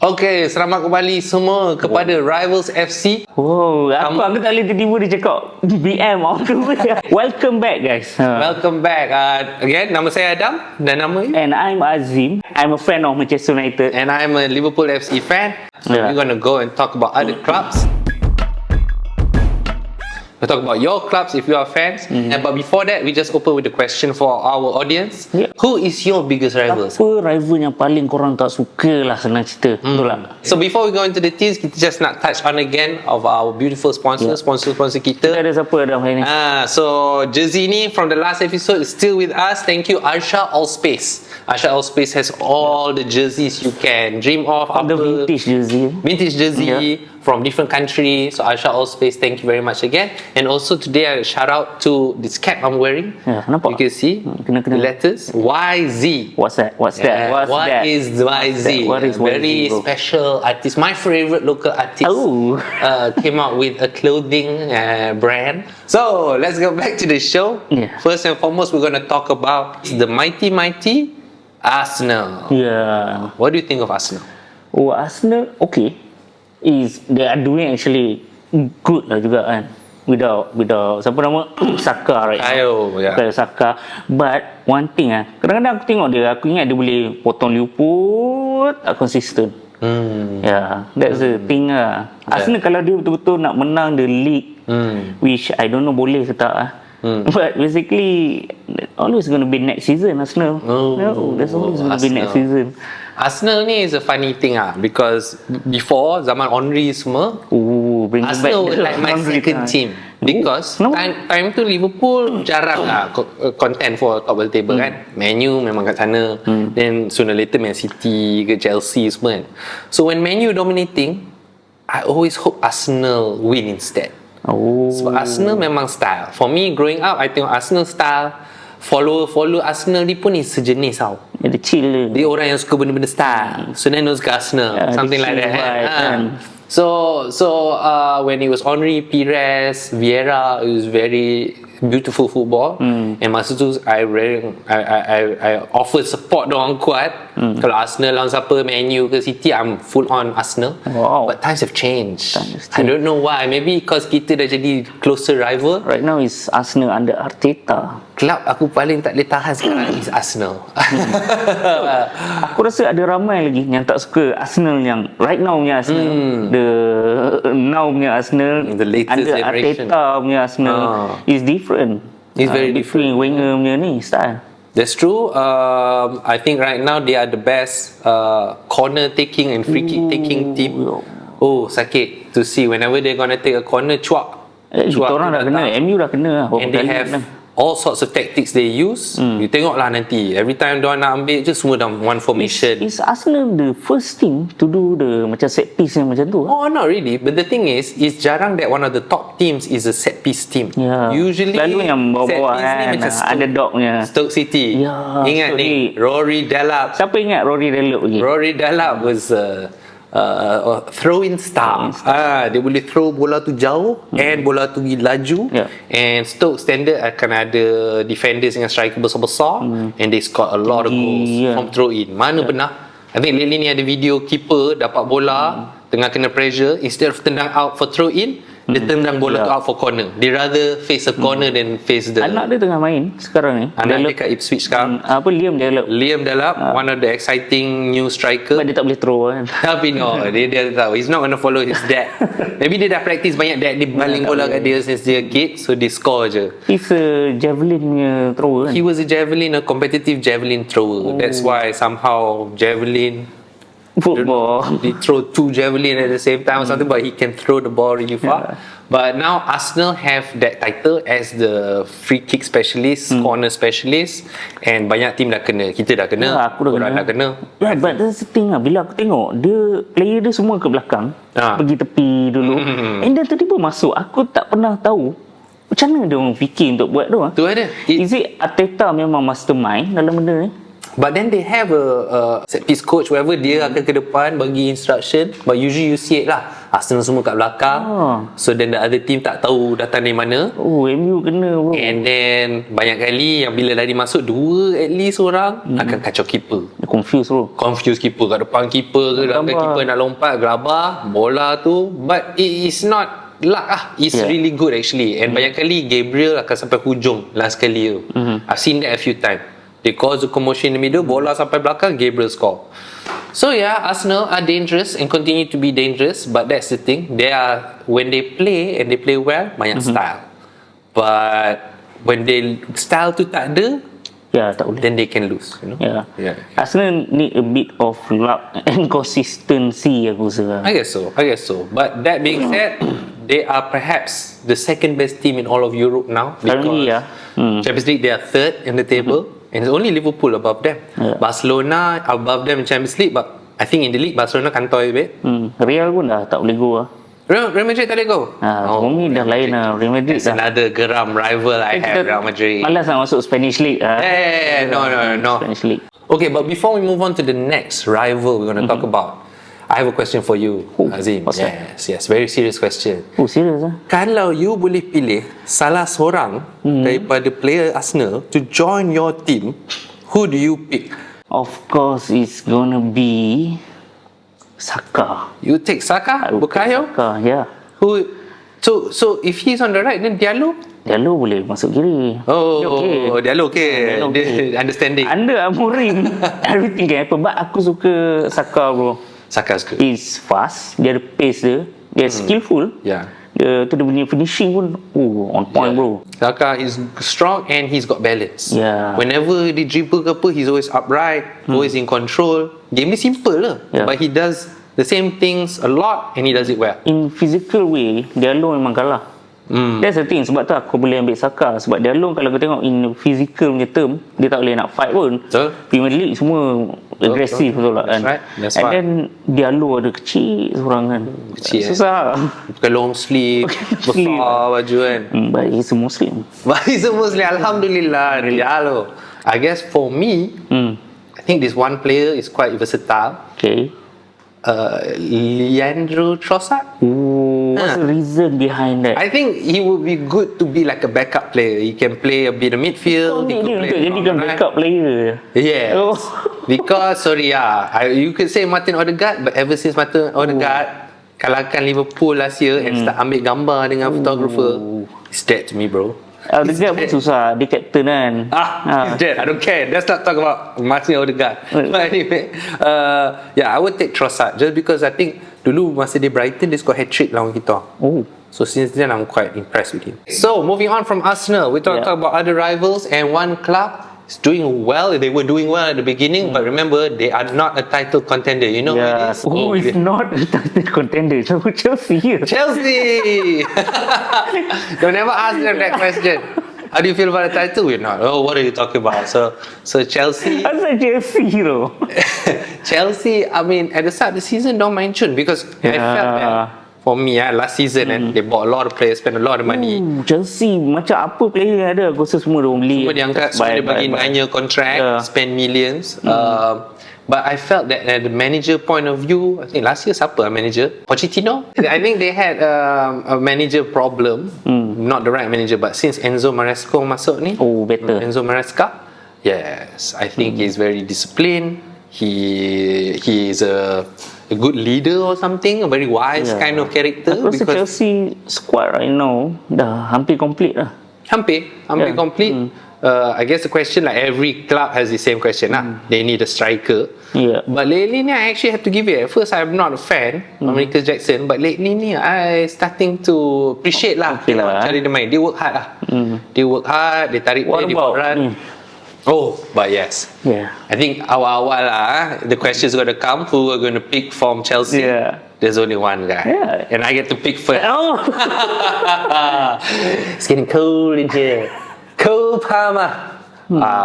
Okay, selamat kembali semua kepada Rivals FC. Oh, aku tak boleh tiba-tiba dia cakap BM apa. Welcome back guys. Welcome back. Again, nama saya Adam dan nama you? And I'm Azim. I'm a fan of Manchester United. And I'm a Liverpool FC fan. So we're going to go and talk about other clubs. We'll talk about your clubs if you are fans. But before that, we just open with a question for our audience. Who is your biggest rivals? Apa rival yang paling korang tak suka lah, senang cerita. Betul tak? So before we go into the teams, kita just nak touch on again of our beautiful sponsors, sponsor-sponsor kita. Kita ada siapa Adam hari ni? So jersey ni from the last episode is still with us. Thank you Arsha Allspace. Arsha Allspace has all the jerseys you can dream of. The vintage jersey. Vintage jersey from different countries. So Arsha Allspace, thank you very much again. And also today I shout out to this cap I'm wearing. Nampak? You can see kena. the letters YZ. What's that? What is YZ? What is Very YZ, special artist. My favorite local artist came out with a clothing brand. So let's go back to the show. First and foremost, we're going to talk about the mighty Arsenal. What do you think of Arsenal? Arsenal, okay. They are doing actually good lah juga kan. Without siapa nama Saka right now. Saka. But one thing kadang-kadang aku tengok dia, aku ingat dia boleh potong luput, tak konsisten. That's the thing Arsenal kalau dia betul-betul nak menang the league, which I don't know boleh ke tak but basically always going to be next season Arsenal. There's always going to be next season. Arsenal ni is a funny thing because before zaman Henry semua, Arsenal was like my second team because time tu Liverpool jarang content for top of the table kan. Man U memang kat sana, then sooner later Man City ke Chelsea semua kan. So when Man U dominating, I always hope Arsenal win instead. Sebab Arsenal memang style. For me growing up, I tengok Arsenal style, follow Arsenal ni pun is sejenis tau. Dia chill. Dia orang yang suka benda-benda style. So then suka Arsenal, something like that. So when it was Henry, Pires, Vieira, it was very beautiful football. And masa tu I offer support dorang kuat. Kalau Arsenal lawan siapa, Man U ke City, I'm full on Arsenal. But times have changed. I don't know why. Maybe because kita dah jadi closer rival. Right now is Arsenal under Arteta. Kelab aku paling tak boleh tahan sekarang is Arsenal. Aku rasa ada ramai lagi yang tak suka Arsenal yang right now punya Arsenal. The now punya Arsenal, the latest under generation. Arteta punya Arsenal is different. It's very different. Wenger punya ni style. That's true. I think right now they are the best corner taking and free kick taking team. Sakit to see whenever they're gonna take a corner, cuak. Kita orang dah kena, MU dah kena. And they have all sorts of tactics they use. You tengoklah nanti, every time diorang nak ambil je semua dalam one formation. Is Arsenal the first team to do the macam set piece yang macam tu? Not really. But the thing is jarang that one of the top teams is a set piece team. Usually selalu yang bawah-bawah kan, underdognya. Stoke City. Ingat ni Rory Delap. Siapa ingat Rory Delap lagi? Rory Delap was throw-in star. Dia boleh throw bola tu jauh and bola tu laju. And Stoke standard akan ada defenders dengan striker besar-besar, and they scored a lot of goals from throw-in. Mana benar? I think lately ni ada video keeper dapat bola tengah kena pressure, instead of tendang out for throw-in, dia tendang bola tu out for corner. Dia rather face a corner than face the... Anak dia tengah main sekarang ni. Anak dia kat Ipswich sekarang. Liam Delap. One of the exciting new striker. But dia tak boleh throw kan. Tapi dia tahu he's not gonna follow his dad. Maybe dia dah practice banyak, dad dia baling bola kat dia since dia kid, so dia score je. He's a javelin thrower kan? He was a competitive javelin thrower. That's why somehow javelin football, he throw two javelin at the same time or something, but he can throw the ball really far. But now Arsenal have that title as the free kick specialist, corner specialist, and banyak team dah kena. Kita dah kena, aku dah kena. But that's the thing bila aku tengok player dia semua ke belakang, pergi tepi dulu, and then tiba-tiba masuk. Aku tak pernah tahu macam mana dia orang fikir untuk buat tu. Tu ada. Is it Arteta memang mastermind dalam benda ni? But then they have a set piece coach, wherever dia akan ke depan bagi instruction. But usually you see it lah, Arsenal semua kat belakang. So then the other team tak tahu datang dari mana. MU kena bro. And then banyak kali yang bila lari masuk, dua at least orang akan kacau keeper. Confuse keeper, kat depan keeper ke belakang keeper nak lompat, gelabah bola tu. But it is not luck lah. It's really good actually. And banyak kali Gabriel akan sampai hujung last kali tu. I've seen that a few times. They cause a commotion in the middle, bola sampai belakang, Gabriel score. So yeah, Arsenal are dangerous and continue to be dangerous. But that's the thing, they are, when they play and they play well, banyak style. But when they style tu tak ada, tak boleh. Then they can lose, you know. Arsenal need a bit of luck and consistency, aku rasa. I guess so. But that being said, they are perhaps the second best team in all of Europe now. Currently, Champions League, they are third in the table. And it's only Liverpool above them. Barcelona above them in Champions League, but I think in the league Barcelona kantoi a bit. Real pun dah tak boleh go lah. Real Madrid tak boleh go? For me dah lain lah. Real Madrid dah. Another geram rival I have, Real Madrid. Malas nak masuk Spanish League. No. Spanish League. Okay, but before we move on to the next rival we're going to talk about, I have a question for you, Azim. Yes, very serious question. Serious lah. Kalau you boleh pilih salah seorang daripada player Arsenal to join your team, who do you pick? Of course, it's gonna be Saka. You take Saka? Bukayo? Saka, yeah. Who? So if he's on the right, then Diallo boleh masuk kiri. Diallo okay. Understanding. Under Amorim, everything can happen. But aku suka Saka, bro. Saka's good. He's fast, dia ada pace dia skillful. Dia punya finishing pun on point, bro. Saka is strong and he's got balance. Whenever dia dribble ke apa, he's always upright, always in control. Game ni simple lah, but he does the same things a lot and he does it well. In physical way, Diallo memang kalah. That's the thing, sebab tu aku boleh ambil Saka. Sebab Diallo kalau kau tengok in physical punya term, dia tak boleh nak fight pun. Premier League semua agresif, betul lah kan. That's and right. then Diallo ada kecil seorang kan, susah. Bukan long sleeve, besar baju kan. But he's a Muslim. Alhamdulillah, Diallo. I guess for me, I think this one player is quite versatile. Leandro Trossard. What's the reason behind that? I think he would be good to be like a backup player. He can play a bit of midfield. He could play jadikan backup player. Yes. Because you could say Martin Odegaard, but ever since Martin Odegaard kalahkan Liverpool last year and start ambil gambar dengan photographer, it's dead to me, bro. Odegaard pun susah, dia captain kan. Dead. I don't care. Let's not talk about Martin Odegaard. But anyway, I would take Trossard just because I think dulu masa dia Brighton dia score hat-trick lawan kita. So since then I'm quite impressed with him. So moving on from Arsenal, we talk about other rivals, and one club is doing well. They were doing well at the beginning, but remember they are not a title contender. You know what it is? Who is not a title contender? So Chelsea. Don't ever ask them that question. How do you feel about the title? We're not. What are you talking about? So Chelsea. I said Chelsea, though. Chelsea. I mean, at the start of the season, don't mention because I felt that for me, last season, they bought a lot of players, spent a lot of money. Chelsea macam apa player yang ada, aku rasa semua dia beli. Semua diangkat, semua dia bagi 9-year contract, spend millions. But I felt that at the manager point of view, I think last year siapa manager? Pochettino? I think they had a manager problem. Not the right manager, but since Enzo Maresca masuk ni, better. Enzo Maresca, yes, I think he's very disciplined. He is a good leader or something, a very wise kind of character. Aku rasa Chelsea squad right now dah hampir complete lah. Hampir complete. I guess the question, like every club has the same question lah. They need a striker. But lately ni I actually have to give it. At first I'm not a fan of Michael Jackson, but lately ni I starting to appreciate lah cara dia main. Dia work hard lah. Dia work hard, dia tarik play, dia buat run. But yes. I think awal-awal lah, the question's going to come, who are going to pick from Chelsea. There's only one guy. And I get to pick first. It's getting cold in here. Cole Palmer.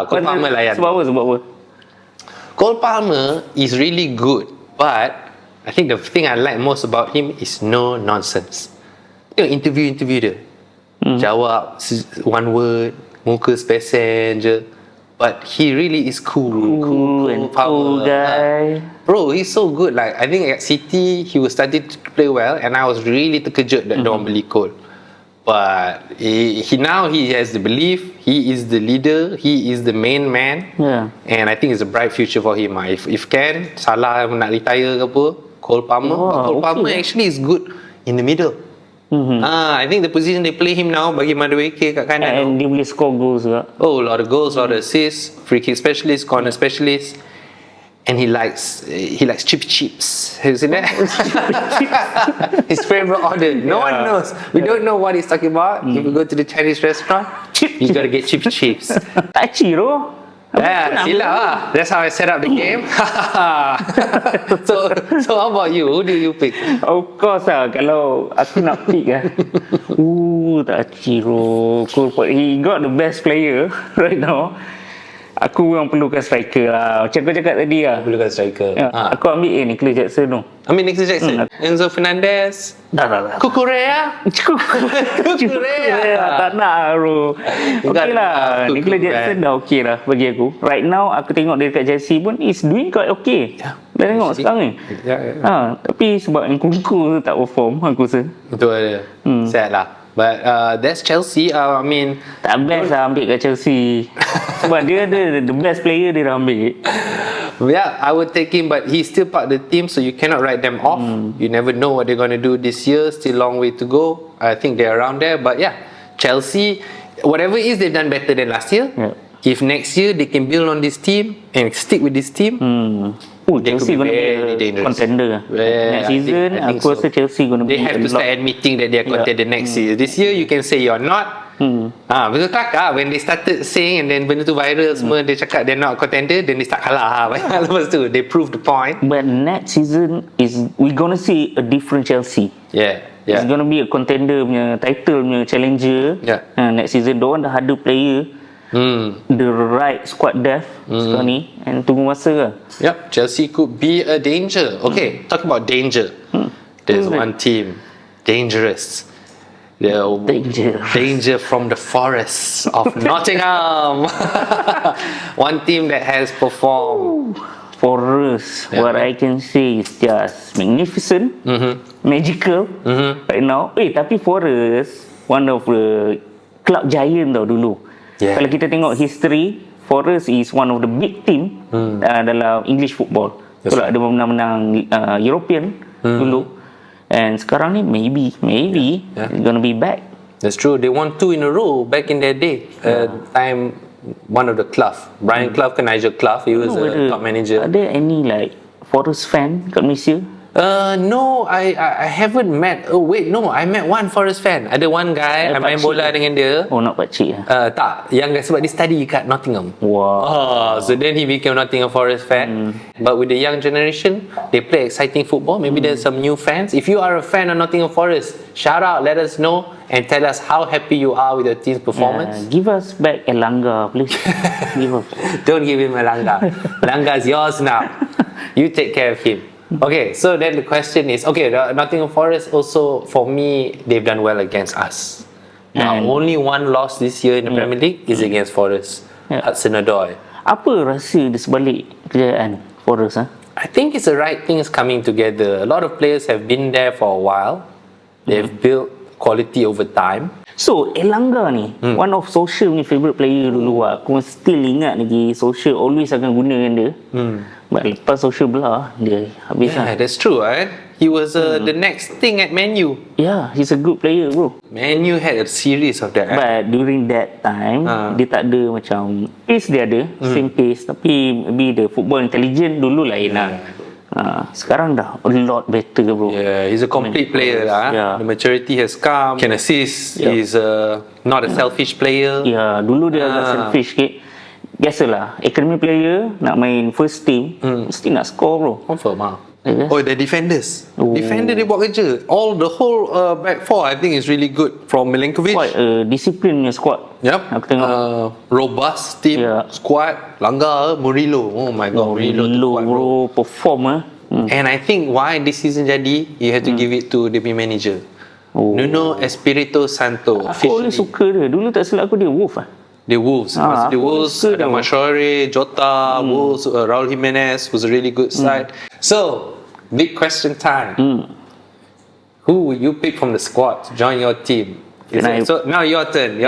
Cole Palmer layan. Sebab apa? Cole Palmer is really good, but I think the thing I like most about him is no nonsense. Tengok interview dia. Jawab one word, muka spesen je. but he really is cool and power. cool guy. Bro, he's so good. Like, I think at City he was starting to play well, and I was really terkejut that don't beli Cole. But he now he has the belief. He is the leader. He is the main man. Yeah. And I think it's a bright future for him. If can, Salah nak retire ke apa, Cole Palmer. But Cole Palmer actually is good in the middle. I think the position they play him now bagi Madueke kat kanan. And dia boleh score goals juga. Oh, a lot of goals, a lot of assists, free kick specialist, corner specialist. And he likes chippy chips. Have you seen that? His favorite order. No one knows. We don't know what he's talking about. If you go to the Chinese restaurant, you gotta get chippy chips. Tachi bro. Yeah, silap lah. That's how I set up the game. So how about you? Who do you pick? Of course lah, kalau aku nak pick lah. Tachi bro. He got the best player right now. Aku yang perlukan striker lah. Macam kau cakap tadi lah. Perlukan striker. Aku ambil Nicholas Jackson tu. Nicholas Jackson. Enzo Fernandez. Dah. Kukurea. Tak nak lah bro. Okay lah, Nicholas Jackson dah okay lah bagi aku. Right now aku tengok dia dekat Chelsea pun is doing quite okay. Dah tengok sekarang ni. Tapi sebab yang Kunku tak perform aku rasa. Betul dia. Sad lah. But that's Chelsea. I mean, tak best lah ambil kat Chelsea. Sebab dia ada the best player dia dah ambil. Yeah, I would take him, but he's still part of the team, so you cannot write them off. You never know what they're going to do this year. Still long way to go. I think they're around there. But yeah, Chelsea, whatever it is, they've done better than last year. Yeah. If next year they can build on this team and stick with this team, Chelsea going to be a contender. Next season, aku rasa Chelsea going to be they have to start admitting that they are contender next year. This year, you can say you're not. Because kelakar when they started saying and then benda tu viral semua, dia cakap they're not contender, then they start kalah. Lepas tu, they prove the point. But next season we going to see a different Chelsea. Yeah. It's going to be a contender punya title punya challenger. Next season, diorang dah ada player. The right squad depth sekarang ni, and tunggu masa lah. Yep, Chelsea could be a danger. Okay, talk about danger. There's one team, dangerous. Danger from the forests of Nottingham. One team that has performed. Forest, what I can say is just magnificent, magical right now. Tapi Forest, one of the club giant tau dulu. Kalau kita tengok history, Forest is one of the big team dalam English football. Kalau ada menang European dulu, and sekarang ni maybe it's gonna be back. That's true. They won 2 in a row back in their day. Time one of the Clough, Brian Clough ke Nigel Clough, he was a top manager. Ada any like Forest fan kat Malaysia? No, I haven't met. Oh wait, no, I met one Forest fan. Ada one guy, I main bola dengan dia. Oh, nak pakcik tak, yang sebab dia study kat Nottingham. Wow. So then he became Nottingham Forest fan. But with the young generation, they play exciting football. Maybe there's some new fans. If you are a fan of Nottingham Forest, shout out, let us know and tell us how happy you are with your team's performance. Give us back Elanga, please. Give us. Don't give him Elanga. Elanga's yours now. You take care of him. Okay, so then the question is, Nottingham Forest also, for me, they've done well against us. Now, only one loss this year in the Premier League is against Forest. Hudson-Odoi. Apa rahsia di sebalik kejayaan Forest? I think it's the right things coming together. A lot of players have been there for a while. They've built quality over time. So, Elanga ni, one of Social ni favourite player dulu lah. Aku still ingat lagi, Social always akan gunakan dia. But lepas Social belah, dia habis lah. That's true, right? He was the next thing at Man U. Yeah, he's a good player, bro. Man U had a series of that. But during that time, dia tak ada macam pace dia ada, same pace. Tapi maybe the football intelligent dulu lain lah. Sekarang dah a lot better, bro. Yeah, he's a complete player lah. The maturity has come. Can assist. He's not a selfish player. Dulu dia agak selfish sikit. Biasalah, academy player nak main first team, mesti nak score, bro. Confirm lah. Oh, the defenders. Defender dia buat kerja. The whole back four I think is really good. From Milinkovic. Quite a discipline punya squad. Yep. Aku tengok. Robust team, squad. Langgar, Murillo. Oh my god, Murillo bro, perform And I think why this season jadi, you have to give it to the manager. Nuno Espirito Santo. Aku boleh suka dia. Dulu tak silap aku dia Wolf The Wolves. The Wolves, ada Mashore, Jota, Wolves, Raul Jimenez, who's a really good side. So, big question time. Who will you pick from the squad to join your team? So now your turn.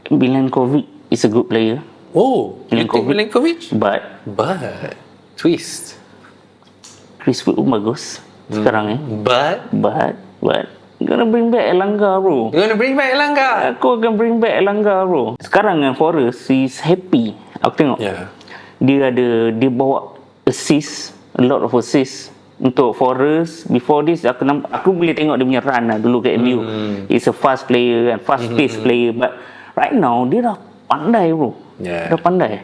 Milankovic is a good player. Oh, you think Milankovic? But twist. Chris Wood pun bagus sekarang But gonna bring back Elanga, bro. You gonna bring back Elanga? Aku akan bring back Elanga, bro. Sekarang Forest is happy. Aku tengok. Dia bawa assist, a lot of assist untuk Forest. Before this aku boleh tengok dia punya run lah dulu kat MU. He's a fast player and fast paced player, but right now dia dah pandai, bro. Dah pandai.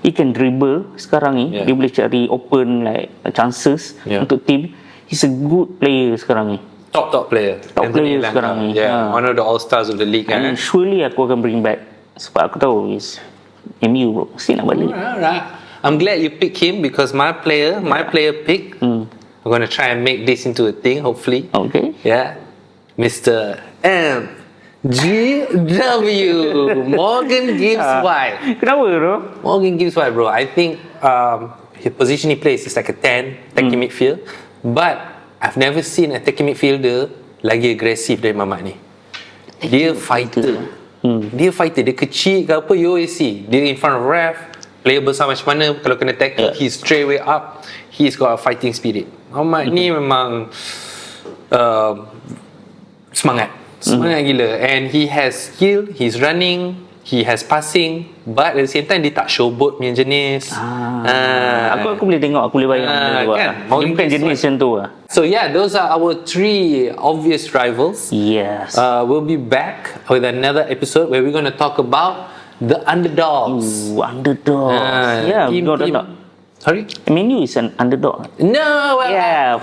He can dribble sekarang ni. Dia boleh cari open chances untuk team. He's a good player sekarang ni. Top player. Top player sekarang ni. One of the all-stars of the league. And surely aku akan bring back. Sebab aku tahu is MU, bro. Mesti nak balik. Alright. I'm glad you pick him because my player pick. I'm gonna try and make this into a thing, hopefully. Okay. Yeah. Mr. MGW. Morgan Gibbs White. Kenapa, bro? Morgan Gibbs White, bro. I think his position he plays is like a 10, attacking midfield. But I've never seen a attacking midfielder lagi agresif dari Mamat ni. Dia fighter. Dia fighter. Dia kecil ke apa, you always see. Dia in front of ref. Player besar macam mana, kalau kena tackle, he's straight way up. He's got a fighting spirit. Mamat ni memang semangat gila. And he has skill, he's running, he has passing, but at the same time dia tak showboat punya jenis. Aku boleh tengok, aku boleh bayang kan? Dia bukan jenis macam tu lah. So yeah, those are our 3 obvious rivals. Yes. We'll be back with another episode where we're going to talk about the underdogs. Underdogs. We got a lot. Sorry? Man U is an underdog. No,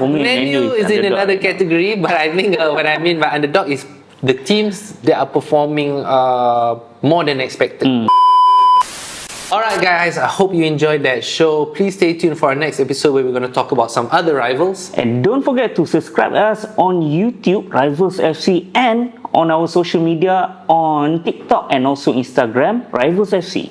for me, Man U is in another category, but I think what I mean by underdog is the teams that are performing more than expected. Alright guys, I hope you enjoyed that show. Please stay tuned for our next episode where we're going to talk about some other rivals. And don't forget to subscribe us on YouTube, Rivals FC, and on our social media on TikTok and also Instagram, Rivals FC.